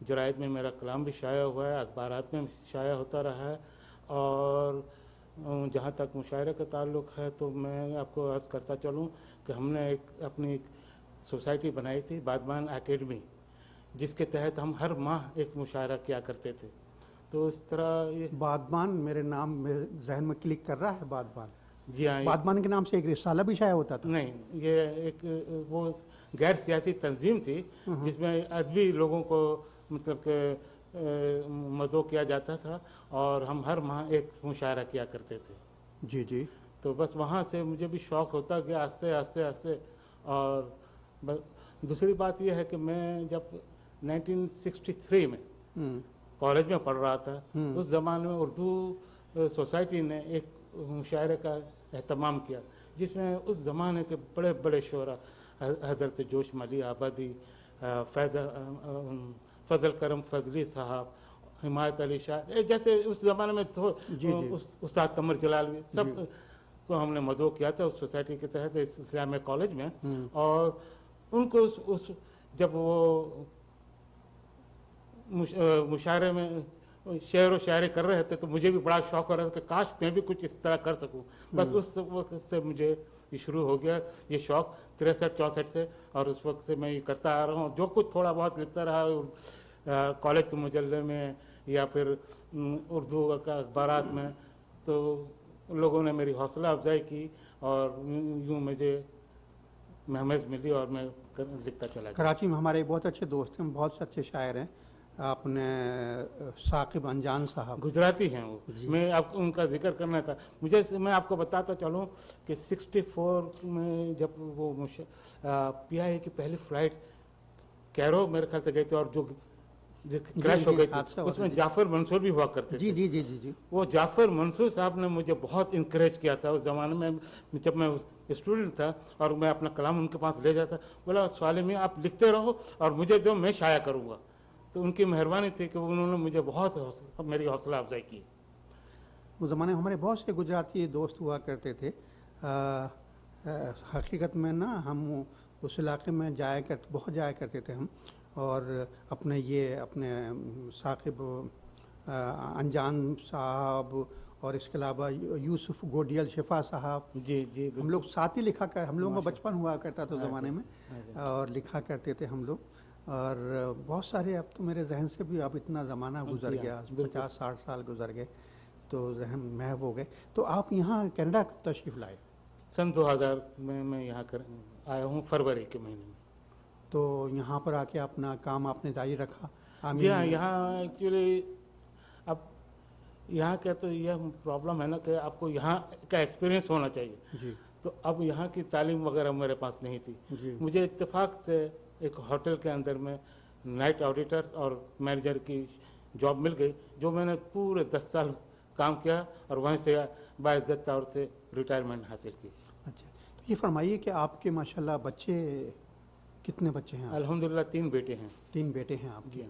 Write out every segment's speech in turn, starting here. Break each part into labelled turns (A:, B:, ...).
A: جرائد میں میرا کلام بھی شائع ہوا ہے، اخبارات میں شائع ہوتا رہا ہے، اور جہاں تک مشاعرے کا تعلق ہے تو میں آپ کو عرض کرتا چلوں کہ ہم نے اپنی سوسائٹی بنائی تھی بادبان اکیڈمی، جس کے تحت ہم ہر ماہ ایک مشاعرہ کیا کرتے تھے. تو اس طرح یہ
B: بادبان میرے نام میں ذہن میں کلک کر رہا ہے. بادبان،
A: جی ہاں،
B: بادبان کے نام سے ایک رسالہ بھی شائع ہوتا تھا؟
A: نہیں، یہ ایک وہ غیر سیاسی تنظیم تھی جس میں ادبی لوگوں کو مطلب کہ مدعو کیا جاتا تھا، اور ہم ہر ماہ ایک مشاعرہ کیا کرتے تھے.
B: جی جی.
A: تو بس وہاں سے مجھے بھی شوق ہوتا گیا آہستہ آہستہ آہستہ. اور دوسری بات یہ ہے کہ میں جب 1963 میں کالج میں پڑھ رہا تھا، اس زمانے میں اردو سوسائٹی نے ایک مشاعرے کا اہتمام کیا، جس میں اس زمانے کے بڑے بڑے شعراء حضرت جوش ملی آبادی، فضل کرم فضلی صاحب، حمایت علی شاہ، جیسے اس زمانے میں استاد قمر جلال، سب کو ہم نے مدعو کیا تھا اس سوسائٹی کے تحت اسلامیہ کالج میں. اور ان کو جب وہ مشاعرے میں شعر و شاعری کر رہے تھے تو مجھے بھی بڑا شوق ہو رہا تھا کہ کاش میں بھی کچھ اس طرح کر سکوں. بس اس وقت سے مجھے یہ شروع ہو گیا یہ شوق 63-64 سے، اور اس وقت سے میں یہ کرتا آ رہا ہوں. جو کچھ تھوڑا بہت لکھتا رہا کالج کے مجلے میں یا پھر اردو کا اخبارات میں، تو لوگوں نے میری حوصلہ افزائی کی اور یوں مجھے مہمز ملی اور میں لکھتا چلا گیا.
B: کراچی میں ہمارے بہت اچھے دوست ہیں، بہت سے اچھے شاعر ہیں. آپ نے ثاقب انجان صاحب،
A: گجراتی ہیں وہ، میں آپ ان کا ذکر کرنا تھا. میں آپ کو بتاتا چلوں کہ 64 میں جب وہ پی آئی اے کی پہلی فلائٹ کیرو میرے خیال سے گئی تھی، اور جو کریش ہو گئی تھی اس میں جعفر منصور بھی ہوا کرتے تھے.
B: جی جی جی جی.
A: وہ جعفر منصور صاحب نے مجھے بہت انکریج کیا تھا اس زمانے میں، جب میں اسٹوڈنٹ تھا اور میں اپنا کلام ان کے پاس لے جاتا، بولا سالمی آپ لکھتے رہو اور مجھے جو میں شائع کروں گا. تو ان کی مہربانی تھی کہ انہوں نے مجھے بہت میری حوصلہ افزائی کی.
B: اس زمانے میں ہمارے بہت سے گجراتی دوست ہوا کرتے تھے. حقیقت میں نا ہم اس علاقے میں بہت جایا کرتے تھے ہم، اور اپنے ثاقب انجان صاحب اور اس کے علاوہ یوسف گوڈیل شفا صاحب،
A: جی جی
B: ہم لوگ ساتھ ہی ہم لوگوں کا بچپن ہوا کرتا تھا زمانے میں، اور لکھا کرتے تھے ہم لوگ. اور بہت سارے، اب تو میرے ذہن سے بھی اب اتنا زمانہ گزر گیا، 50-60 سال گزر گئے تو ذہن محو ہو گئے. تو آپ یہاں کینیڈا تشریف لائے؟
A: سن 2000 میں یہاں آیا ہوں، فروری کے مہینے میں.
B: تو یہاں پر آ کے اپنا کام آپ نے جاری رکھا؟
A: جی ہاں، یہاں ایکچولی اب یہاں کا تو یہ پرابلم ہے نا کہ آپ کو یہاں کا ایکسپیرینس ہونا چاہیے.
B: جی.
A: تو اب یہاں کی تعلیم وغیرہ میرے پاس نہیں تھی. مجھے اتفاق سے ایک ہوٹل کے اندر میں نائٹ آڈیٹر اور مینیجر کی جاب مل گئی، جو میں نے پورے 10 سال کام کیا اور وہیں سے باعزت طور سے ریٹائرمنٹ حاصل کی.
B: اچھا، تو یہ فرمائیے کہ آپ کے ماشاءاللہ بچے کتنے بچے ہیں؟
A: الحمدللہ 3 بیٹے ہیں.
B: 3 بیٹے ہیں آپ کے.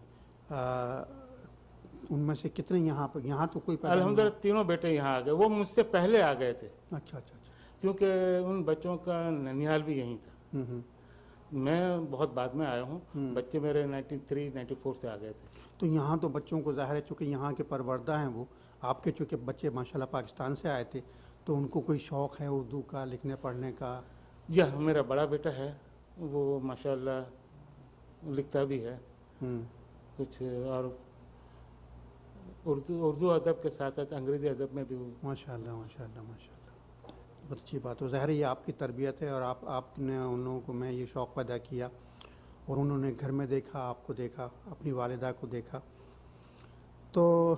B: ان میں سے کتنے یہاں تو کوئی پیدا؟
A: الحمدللہ تینوں بیٹے یہاں آ گئے. وہ مجھ سے پہلے آ گئے تھے.
B: اچھا اچھا اچھا.
A: کیونکہ ان بچوں کا ننیال بھی یہیں تھا. میں بہت بعد میں آیا ہوں. بچے میرے 93-94 سے آ گئے تھے.
B: تو یہاں تو بچوں کو ظاہر ہے چونکہ یہاں کے پروردہ ہیں وہ، آپ کے چونکہ بچے ماشاءاللہ پاکستان سے آئے تھے تو ان کو کوئی شوق ہے اردو کا لکھنے پڑھنے کا؟
A: جی ہاں، میرا بڑا بیٹا ہے، وہ ماشاءاللہ لکھتا بھی ہے کچھ، اور اردو ادب کے ساتھ ساتھ انگریزی ادب میں بھی.
B: ماشاءاللہ ماشاءاللہ ماشاءاللہ، بہت اچھی بات. ظاہر ہے یہ آپ کی تربیت ہے، اور آپ نے ان لوگوں کو میں یہ شوق پیدا کیا اور انہوں نے گھر میں دیکھا، آپ کو دیکھا، اپنی والدہ کو دیکھا. تو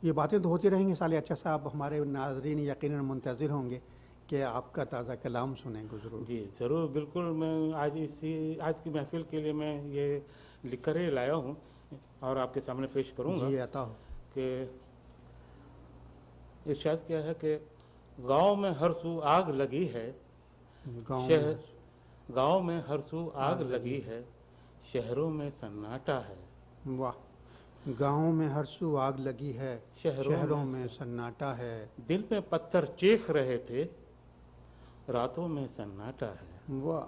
B: یہ باتیں تو ہوتی رہیں گی. صالح اچھا صاحب، ہمارے ناظرین یقیناً منتظر ہوں گے کہ آپ کا تازہ کلام سنیں گے. ضرور.
A: جی ضرور، بالکل. میں آج کی محفل کے لیے میں یہ لکھ کر ہی لایا ہوں اور آپ کے سامنے پیش کروں گا.
B: جی عطا ہو.
A: کہ ارشاد کیا ہے کہ گاؤں میں ہر سو آگ لگی ہے، گاؤں میں ہر سو آگ لگی ہے، شہروں میں سناٹا ہے.
B: واہ. گاؤں میں ہر سو آگ لگی ہے، شہروں میں سناٹا ہے.
A: دل میں پتھر چیخ رہے تھے، راتوں میں سناٹا ہے.
B: واہ.